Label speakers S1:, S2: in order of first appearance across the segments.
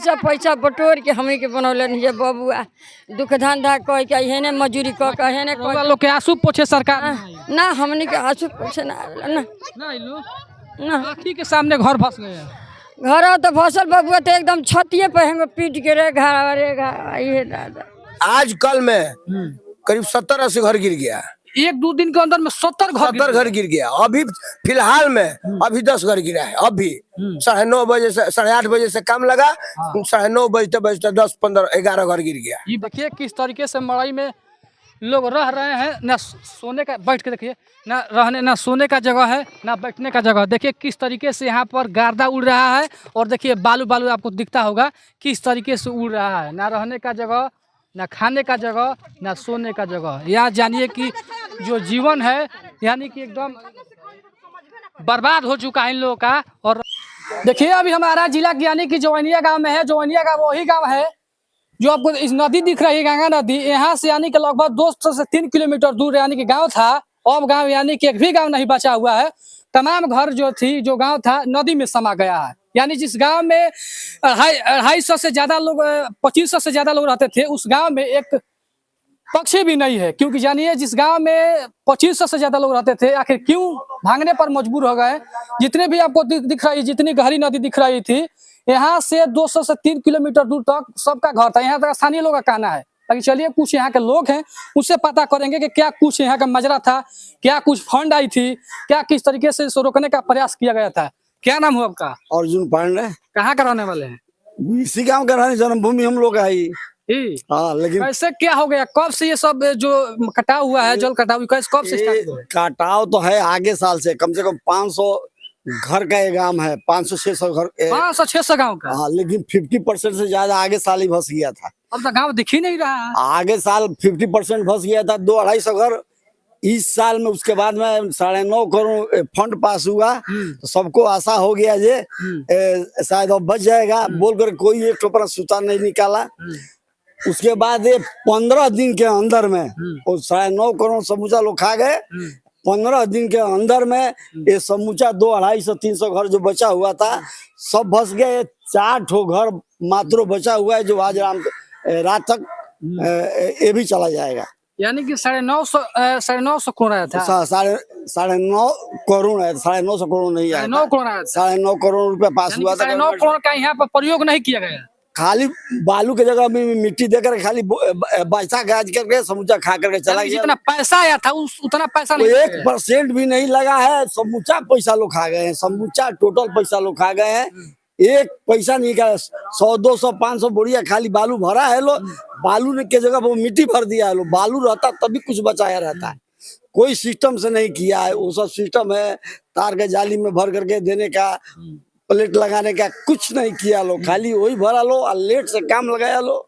S1: पैसा पैसा बटोर के हमनी के बनौले नहीं बबुआ दुख धंधा कह के हेने मजूरी कह के हेने
S2: लोग के आंसू पोछे सरकार
S1: ना हमनी के आंसू पोछे ना ना ना
S2: आँखी के सामने घर फंस गए
S1: घर तो फसल बबुआ तो एकदम छतिए पे हम पीट के रे घर ये दादा
S3: आज कल में करीब 70-80 घर गिर गया।
S2: एक दो दिन के अंदर में 70
S3: घर गिर गया। अभी फिलहाल में अभी 10 घर गिरा है। अभी 9:30 बजे से 8:30 बजे से काम लगा 9:30 बजते बजते 10, 15, 11 घर गिर गया।
S2: ये देखिए किस तरीके से मड़ई में लोग रह रहे हैं। ना सोने का बैठ के देखिए ना रहने ना सोने का जगह है ना बैठने का जगह। देखिए किस तरीके से यहाँ पर गर्दा उड़ रहा है और देखिए बालू बालू आपको दिखता होगा किस तरीके से उड़ रहा है। ना रहने का जगह ना खाने का जगह ना सोने का जगह। यहाँ जानिए कि जो जीवन है यानी कि एकदम बर्बाद हो चुका है इन लोगों का। और देखिए अभी हमारा जिला यानी कि जवनिया गांव में है। जवनिया गांव वही गांव है जो आपको इस नदी दिख रही है गंगा नदी। यहाँ से यानी कि लगभग 200 से 3 किलोमीटर दूर यानी कि गांव था। अब गांव यानी कि एक भी गांव नहीं बचा हुआ है। तमाम घर जो गांव था नदी में समा गया है। यानी जिस गांव में 250 से ज्यादा लोग 2500 से ज्यादा लोग रहते थे उस गांव में एक पक्षी भी नहीं है। क्योंकि जानिए जिस गांव में 2500 से ज्यादा लोग रहते थे आखिर क्यों भागने पर मजबूर हो गए। जितने भी आपको दिख रही जितनी गहरी नदी दिख रही थी यहाँ से 200 से 3 किलोमीटर दूर तक सबका घर था। यहाँ तक स्थानीय लोगों का कहना है। ताकि चलिए कुछ यहाँ के लोग हैं उससे पता करेंगे कि क्या कुछ यहाँ का मजरा था, क्या कुछ फंड आई थी, क्या किस तरीके से इसको रोकने का प्रयास किया गया था। क्या नाम हुआ आपका?
S4: अर्जुन पांडे।
S2: कहाँ का रहने वाले हैं?
S4: इसी गांव का रहने जन्मभूमि हम लोग है। हाँ लेकिन
S2: कैसे क्या हो गया? कब से ये सब जो कटाव हुआ है जल कटाव कब से स्टार्ट हुआ?
S4: कटाव तो है आगे साल से कम 500 घर का ये गांव है। 500-600 घर
S2: 500-600 गाँव का।
S4: हाँ लेकिन 50% से ज्यादा आगे साल ही फंस गया था।
S2: अब तो गाँव दिख ही नहीं रहा।
S4: आगे साल 50% फंस गया था। 200-250 घर इस साल में। उसके बाद में 9.5 करोड़ फंड पास हुआ तो सबको आशा हो गया जे शायद अब बच जाएगा बोलकर कोई एक टोपरा सूता नहीं निकाला। उसके बाद ये 15 दिन के अंदर में वो 9.5 करोड़ समूचा लोग खा गए। 15 दिन के अंदर में ये समूचा 200-250-300 घर जो बचा हुआ था सब फंस गए। 4 ठो घर मात्र बचा हुआ है जो आज रात तक ये भी चला जाएगा।
S2: यानी कि 950 करोड़ आया था।
S4: 9.5 करोड़ है। 950 करोड़ नहीं आया।
S2: 9 करोड़ आया था।
S4: 9.5 करोड़ रुपया पास हुआ था।
S2: 9 करोड़ का यहाँ पर प्रयोग नहीं किया गया।
S4: खाली बालू के जगह में मिट्टी देकर खाली बचा गाज करके समूचा खा करके चला गया।
S2: जितना पैसा आया था उतना पैसा नहीं
S4: 1% भी नहीं लगा है। समूचा पैसा लोग खा गए हैं। समूचा टोटल पैसा लोग खा गए हैं। एक पैसा नहीं का 100-200-500 बोरिया खाली बालू भरा है लो। बालू ने के जगह वो मिट्टी भर दिया है लो। बालू रहता तभी कुछ बचाया रहता है। कोई सिस्टम से नहीं किया है। वो सब सिस्टम है तार के जाली में भर करके देने का, प्लेट लगाने का कुछ नहीं किया लो। खाली वही भरा लो और लेट से काम लगाया लो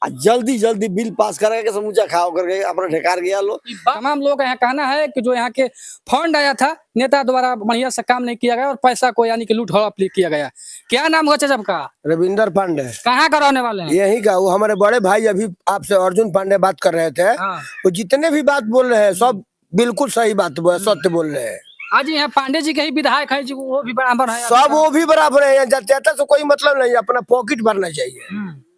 S4: और जल्दी बिल पास करके समूचा खाओ करके अपना ठेकार गया लो।
S2: तमाम लोग यहाँ कहना है कि जो यहाँ के फंड आया था नेता द्वारा बढ़िया से काम नहीं किया गया और पैसा को यानी कि लूट हड़प किया गया। क्या नाम हुआ चाचा का?
S3: रविंदर पांडे।
S2: कहाँ का रहने वाले हैं?
S3: यही का। वो हमारे बड़े भाई अभी आपसे अर्जुन पांडे बात कर रहे थे। वो जितने भी बात बोल रहे हैं सब बिल्कुल सही बात सत्य बोल रहे हैं।
S2: आज यहाँ पांडे जी के ही विधायक है वो भी बराबर है।
S3: सब वो भी बराबर है। जनता से कोई मतलब नहीं, अपना पॉकेट भरना चाहिए।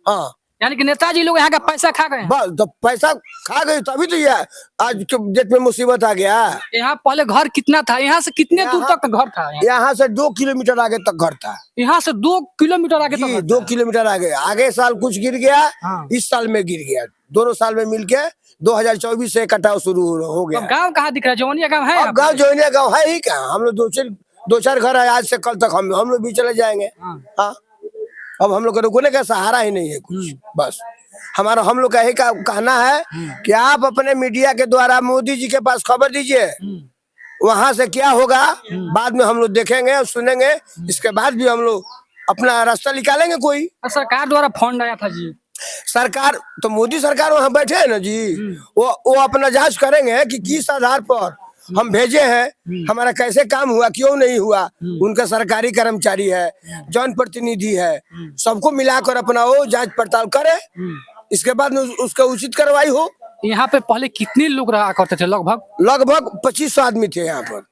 S3: हाँ
S2: यानी कि नेताजी लोग यहाँ का पैसा खा गए।
S3: बस तो पैसा खा गए तभी तो ये आज के डेट में मुसीबत आ गया।
S2: यहाँ पहले घर कितना था? यहाँ से कितने दूर तक घर था?
S3: यहाँ से 2 किलोमीटर आगे तक घर था।
S2: यहाँ से 2 किलोमीटर आगे तक
S3: 2 किलोमीटर आगे साल कुछ गिर गया। इस साल में गिर गया। दोनों साल में मिलके 2024 से कटाव शुरू हो गया।
S2: गाँव कहाँ दिख रहा है? जवनिया गाँव है।
S3: अब गाँव जवनिया गाँव है ही क्या? हम लोग 2-4 घर है। आज से कल तक हम लोग भी चले जाएंगे। हाँ अब हम लोग को रुकने का सहारा ही नहीं है कुछ। बस हमारा हम लोग का यही कहना है कि आप अपने मीडिया के द्वारा मोदी जी के पास खबर दीजिए। वहां से क्या होगा बाद में हम लोग देखेंगे और सुनेंगे। इसके बाद भी हम लोग अपना रास्ता निकालेंगे। कोई
S2: सरकार द्वारा फंड आया था जी।
S3: सरकार तो मोदी सरकार वहाँ बैठे है ना जी। वो अपना जांच करेंगे कि किस आधार पर हम भेजे हैं, हमारा कैसे काम हुआ, क्यों नहीं हुआ। उनका सरकारी कर्मचारी है, जनप्रतिनिधि है, सबको मिलाकर अपना वो जांच पड़ताल करे। इसके बाद उसका उचित कार्रवाई हो।
S2: यहाँ पे पहले कितने लोग रहा करते थे? लगभग
S3: 2500 आदमी थे यहाँ पर।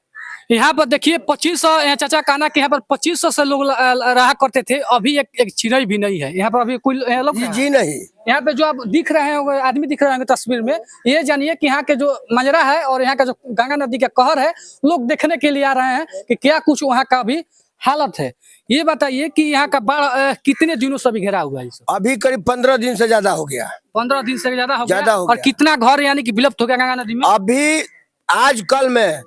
S2: यहाँ पर देखिए 2500 यहाँ चाचा कहना कि यहाँ पर 2500 से लोग रहा करते थे। अभी एक चिड़ै भी नहीं है यहाँ पर। अभी कोई लोग
S3: जी नहीं।
S2: यहाँ पे जो आप दिख रहे होंगे आदमी दिख रहे होंगे तस्वीर में, ये जानिए कि यहाँ के जो मंजरा है और यहाँ का जो गंगा नदी का कहर है, लोग देखने के लिए आ रहे हैं कि क्या कुछ वहाँ का भी हालत है। ये बताइए कि यहाँ का बाढ़ कितने दिनों से भी घेरा हुआ है?
S3: अभी करीब 15 दिन से ज्यादा हो गया।
S2: 15 दिन से ज्यादा हो गया।
S3: हो
S2: और
S3: गया।
S2: कितना घर यानी कि विलुप्त हो गया गंगा नदी में?
S3: अभी आज कल में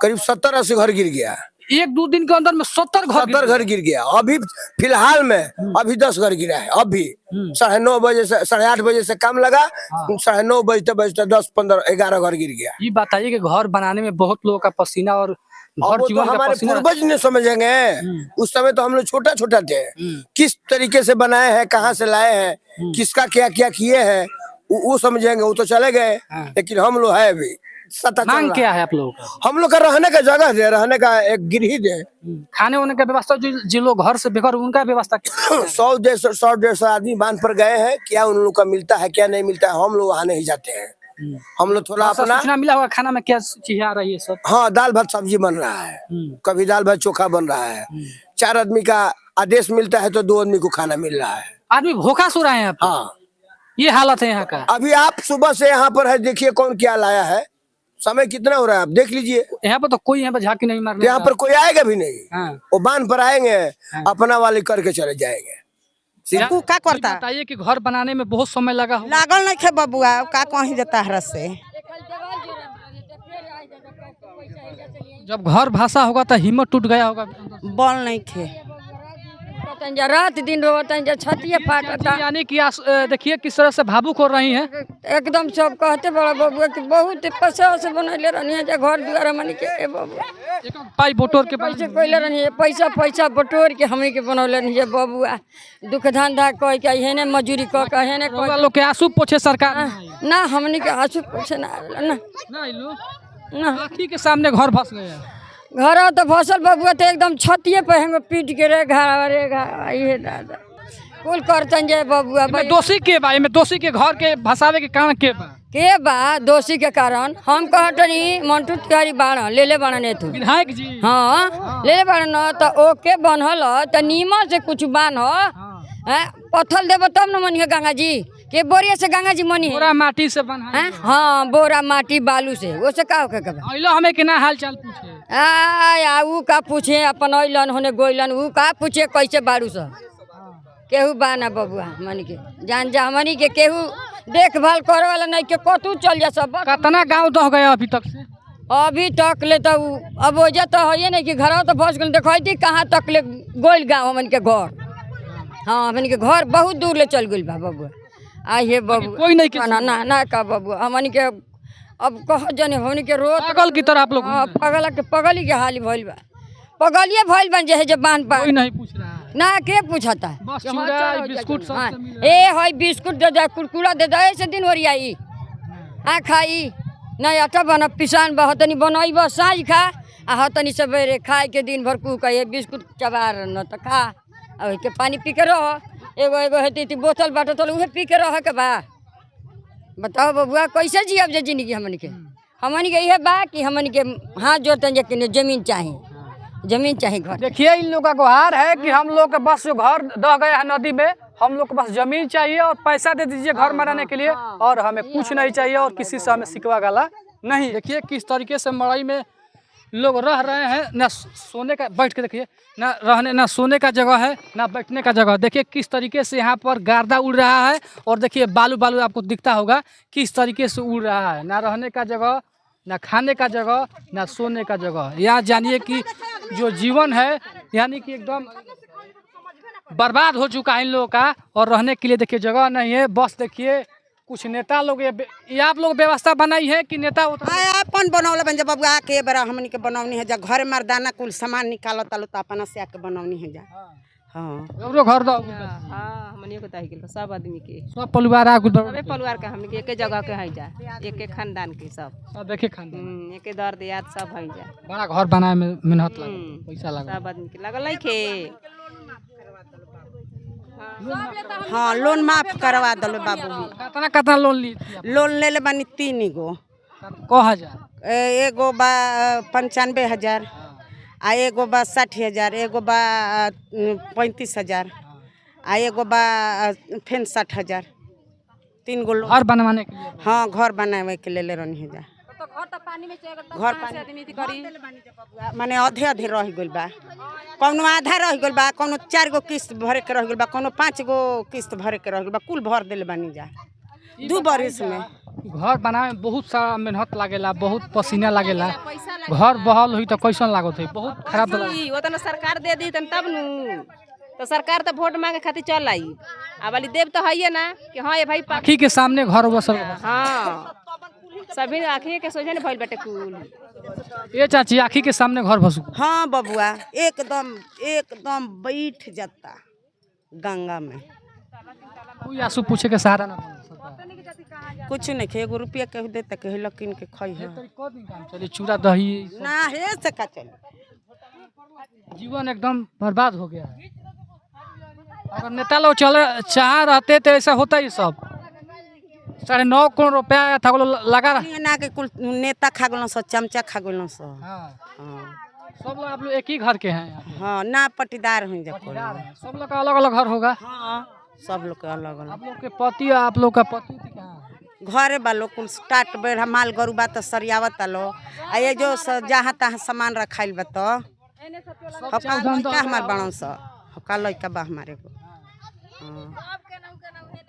S3: करीब 70-80 घर गिर गया।
S2: 1-2 दिन के अंदर में 70
S3: घर गिर गया। अभी फिलहाल में अभी 10 घर गिरा है। अभी 9:30 बजे से 8:30 बजे से काम लगा, 9:30 बजते 10-15-11 घर गिर गया।
S2: ये बताइए कि घर बनाने में बहुत लोगों का पसीना और घर
S3: तो हमारे पूर्वज ने समझेंगे। उस समय तो हम लोग छोटा छोटा थे। किस तरीके से बनाए हैं, कहाँ से लाए हैं, किसका क्या क्या किए हैं, वो समझेंगे। वो तो चले गए, लेकिन हम लोग है अभी
S2: मांग क्या है आप लोगों का?
S3: हम लोग का रहने का जगह दे, रहने का एक गिरही दे,
S2: खाने वाने का व्यवस्था। जो लोग घर से बेघर उनका व्यवस्था
S3: 100-150 आदमी बांध पर गए हैं। क्या उन लोग का मिलता है क्या नहीं मिलता है, हम लोग वहाँ नहीं जाते हैं। हम लोग थोड़ा अपना
S2: सूचना मिला होगा खाना में क्या चीज आ रही है सब?
S3: हाँ, दाल भात सब्जी बन रहा है, कभी दाल भात चोखा बन रहा है। 4 आदमी का आदेश मिलता है तो 2 आदमी को खाना मिल रहा है।
S2: आदमी भूखा सो रहे हैं।
S3: हाँ,
S2: ये हालत है यहाँ का।
S3: अभी आप सुबह से यहाँ पर है, देखिए कौन क्या लाया है। समय कितना हो रहा है आप देख लीजिए।
S2: यहाँ पर तो कोई यहाँ पर झांकी नहीं मारने।
S3: यहाँ पर कोई आएगा भी नहीं।
S2: हाँ।
S3: वो बांध पर आएंगे, अपना वाले करके चले जाएंगे।
S5: तू का करता?
S2: बताइए कि घर बनाने में बहुत समय लगा हो।
S5: लागल नहीं खे बबुआ, का कहीं जाता हर से।
S2: जब घर भाषा होगा तो हिम्मत टूट गया होगा।
S5: बल नहीं खे,
S1: रात दिन रोता, छतिए फाटता।
S2: यानी कि देखिए किस तरह से भावुक हो रही हैं।
S1: एकदम सब कहते बड़ा बबुआ कि बहुत पैसा से बनैले रहनी है घर द्वार हमनी के बबुआ।
S2: पाई बटोर के
S1: पैसे कोइले रहनी है, पैसा बटोर के हमनी के बनौले नहीं है बबुआ। दुख धंधा कह के हेने मजूरी कह के हेने
S2: लोग के आंसू पोछे सरकार
S1: ना, हमनी के आंसू पोछे ना ना
S2: आँखी के सामने घर फंस गए।
S1: घर तो फसल बबुआ तो एकदम छतिए पे हम पीट के रे ये दादा कुल करतन जे बबुआ।
S2: दोषी के बा में दोषी के घर के भसावे के कारण के
S1: बा दोषी के कारण हम कहतनी मंटू तिवारी बाण ले बाण ने तू
S2: विधायक जी।
S1: हाँ ले बाण न तो ओके बनल तो नीमन से कुछ बान पत्थर देव तब न मनी है गंगा जी के बोरिया से गंगा जी मनी
S2: बोरा माटी से बना है।
S1: हाँ बोरा माटी बालू से वो से का
S2: हमें के ना हाल चाल पूछे
S1: ऊ का पूछे अपन अलन होने गोइलन ऊ का पूछे कैसे बारू से केहू बाना बबुआ मन के जान जा हमनी के केहू देखभाल करे वाला नहीं के कतू चल जा सब।
S2: कितना गाँव दह गया अभी तक से?
S1: अभी तक ले तो अब वजह तो है नहीं कि घर तो फंस गए। देखी कहाँ तक ले गोल गाँव हमन के घर। हाँ हमन के घर बहुत दूर ले चल गई बा बबुआ। आइए बबुआ
S2: कोई नहीं
S1: ना का बबुआ हमन के अब कह जने हमन के रोज
S2: पागल की तरह आप लोग।
S1: पगली के हाल भइल बा, पगलिए भइल बन जे बांध पा।
S2: कोई नहीं पूछ रहा है
S1: ना के पूछता
S2: बस चूड़ा बिस्कुट सब
S1: हाँ, ए है बिस्कुट दे दे कुरकुरा दे दे ऐसे दिन ओरियाई आ खाई नहीं आटा बना पिसान बहतनी बनई बस साँझ खा आ हतनी सवेरे खाए के दिन भर कू कहे बिस्कुट चबार न तो खा आ के पानी पी के रह। एगो हेती बोतल बाटो तो उहे पी के रह के बा। बताओ बबुआ कैसे जियब जे जिंदगी हमन के यह बा कि हमन के हाथ जोड़ते जे जमीन चाहिए घर।
S2: देखिए इन लोग का गुहार है कि हम लोग का बस जो घर दह गया है नदी में, हम लोग को बस जमीन चाहिए और पैसा दे दीजिए घर बनाने के लिए, और हमें कुछ नहीं चाहिए और किसी से हमें सिकवा गाला नहीं। देखिए किस तरीके से मड़ई में लोग रह रहे हैं। ना सोने का बैठ के देखिए ना सोने का जगह है ना बैठने का जगह। देखिए किस तरीके से यहाँ पर गर्दा उड़ रहा है और देखिए बालू आपको दिखता होगा किस तरीके से उड़ रहा है। ना रहने का जगह, ना खाने का जगह, ना सोने का जगह। यहाँ जानिए कि जो जीवन है यानी कि एकदम बर्बाद हो चुका है इन लोगों का, और रहने के लिए देखिए जगह नहीं है। बस देखिए कुछ नेता लोग ये आप लोग व्यवस्था बनाई है कि नेता
S5: अपन बनौले बन जा बबुआ के बरा हमनी के बनौनी है जा घर मर्दाना कुल सामान निकालो तालो तो अपन से आके बनौनी है जा। हाँ
S2: घर दो
S6: हमनी को ताही के सब आदमी के
S2: सब परिवार आ
S6: सबे परिवार के हमनी के एक जगह के है जा, एक खानदान के सब
S2: देखे खानदान
S6: एक दर्द याद सब है जा।
S2: बड़ा घर बनाए में मेहनत लगा, पैसा लगा,
S6: सब आदमी के लगल है के।
S5: हाँ लोन माफ करवा दलो बाबू।
S2: कितना लोन ली?
S5: लोन ले ले बानी 3 गो।
S2: कहा जा
S5: एगो बा 95,000 आ एगो बा 60,000 एगो बा 35,000 आ एगो बा फेन 60,000 तीन गो लोग
S2: घर बनवाने के लिए
S5: हाँ घर बनावे के ले रहनी है जा घर पानी माने आधे आधे रह गइल बा कौनो आधा रह गइल बा कौनो 4 गो किस्त भरे के रह गइल बा कौनो 5 गो किस्त भरे के रह गइल बा कुल भर देले बानी जा 2 बरिस में
S2: घर बनावे में बहुत सारा मेहनत लागेला, बहुत पसीना लागेला। घर बहल हुई तो कैसन लागत है? बहुत खराब तो लागत।
S6: वो तो सरकार दे दी तब नु तो सरकार तो वोट मांगे खातिर चल आई अब वाली देव तो है ना कि हाँ ये भाई
S2: आँखी के सामने घर बसल।
S6: हाँ सभी आँखिए के सोचे भइल बाटे कुल।
S2: ये चाची आँखी के सामने घर बसू।
S5: हाँ बबुआ एकदम एकदम बैठ जाता गंगा में
S2: कोई आंसू पूछे के सहारा ना बने सरकार।
S5: कुछ नहीं खे एगो रुपया कह दे तक लकिन के खई है
S2: चलिए चूड़ा दही
S5: ना हे से का चल
S2: जीवन एकदम बर्बाद हो गया है। अगर नेता लोग चले चाह रहते तो ऐसा होता ही सब। 9.5 करोड़ रुपया था लगा रहा।
S5: ना के कुल नेता खा गलो सो चमचा खा गलो सो
S2: हाँ।
S5: हाँ
S2: सब लोग आप लोग एक ही घर के हैं यहाँ पे।
S5: हाँ ना पटीदार हो जा
S2: सब लोग का अलग अलग घर होगा।
S5: हाँ सब लोग के अलग अलग
S2: आप लोग के पति आप लोग का पति कहाँ है?
S5: घरे बालो कुल स्टार्ट बेढ़ा माल गरु बा तो सरियावत आलो आ ये जो जहाँ तहाँ सामान रखाइल बा तो हमार बड़ों सा का लड़का बा हमारे को।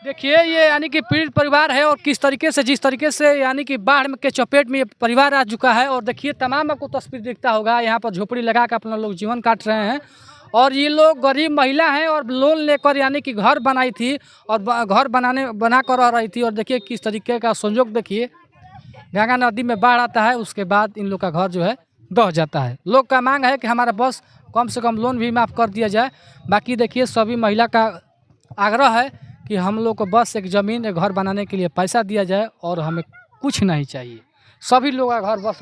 S2: देखिए ये यानी कि पीड़ित परिवार है और किस तरीके से जिस तरीके से यानी कि बाढ़ के चपेट में ये परिवार आ चुका है। और देखिए तमाम आपको तस्वीर दिखता होगा यहाँ पर झोपड़ी लगा कर अपना लोग जीवन काट रहे हैं। और ये लोग गरीब महिला हैं और लोन लेकर यानी कि घर बनाई थी और घर बना कर रह रही थी। और देखिए किस तरीके का संयोग देखिए गंगा नदी में बाढ़ आता है उसके बाद इन लोग का घर जो है दह जाता है। लोग का मांग है कि हमारा बस कम से कम लोन भी माफ़ कर दिया जाए। बाकी देखिए सभी महिला का आग्रह है कि हम लोग को बस एक ज़मीन एक घर बनाने के लिए पैसा दिया जाए और हमें कुछ नहीं चाहिए। सभी लोग का घर बस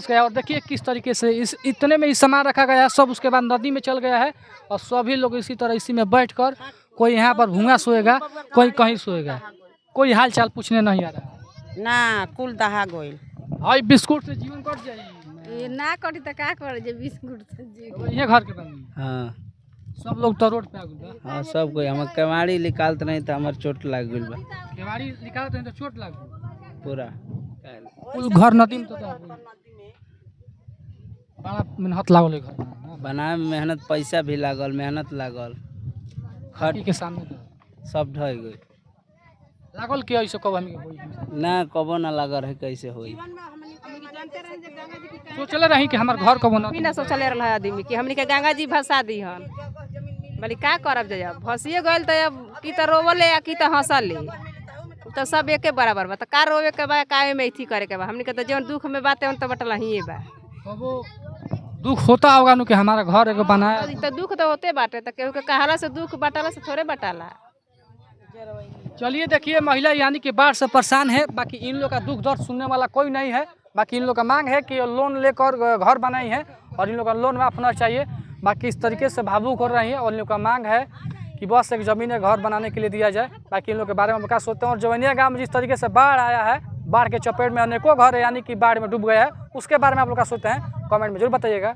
S2: गया और देखिए किस तरीके से इतने में ही सामान रखा गया है सब उसके बाद नदी में चल गया है। और सभी लोग इसी तरह इसी में बैठकर कोई यहाँ पर भूंगा सोएगा कोई कहीं सोएगा कोई हाल चाल पूछने नहीं आ रहा
S5: ना कुल दहा गोइल
S2: हाई बिस्कुट से जीवन कट जाए
S7: ये ना कटी तो का कर जे बिस्कुट से जी
S2: ये घर के बनी।
S8: हाँ
S2: सब लोग तो रोड पे आ गए
S8: हाँ सब कोई हम केवाड़ी निकालते नहीं तो हमार चोट लग गई बा
S2: केवाड़ी निकालते हैं तो चोट लग गई
S8: पूरा
S2: कुल घर नदी में तो बड़ा मेहनत लागल है घर में।
S8: बनाए में मेहनत पैसा भी लागल मेहनत लागल
S2: खटी के सामने तो
S8: सब ढह गई
S2: लागल कि ऐसे कब हमें होई
S8: ना कबो ना लागल है कैसे होई
S2: सोचले रही कि हमार घर कब ना
S6: बिना सोचले रहा आदमी कि हमनी के गंगा जी भसा दी हन बोली का करब जाए भसिए गइल तो अब की तो रोवले या की तो हंसले तो सब एके बराबर बा तो का रोवे के बा काहे में इथी करे के बा हमनी के तो जौन दुख में बाते तो बटला ही बा
S2: कबो दुख होता होगा नु कि हमारा घर एगो बनाया
S6: तो दुख तो होते बाटे तो केहू के कहाला से दुख बटाला से थोड़े बटाला।
S2: चलिए देखिए महिला यानी कि बाढ़ से परेशान है। बाकी इन लोग का दुख दर्द सुनने वाला कोई नहीं है। बाकी इन लोग का मांग है कि लोन लेकर घर बनाई है और इन लोग का लोन माफ होना चाहिए। बाकी इस तरीके से भावुक हो रही है और इन लोग का मांग है कि बस एक ज़मीन है घर बनाने के लिए दिया जाए। बाकी इन लोग के बारे में क्या सोचते हैं। और जवनिया गाँव में जिस तरीके से बाढ़ आया है बाढ़ के चपेट में अनेकों घर यानी कि बाढ़ में डूब गया है उसके बारे में आप लोग क्या सोचते हैं कमेंट में जरूर बताइएगा।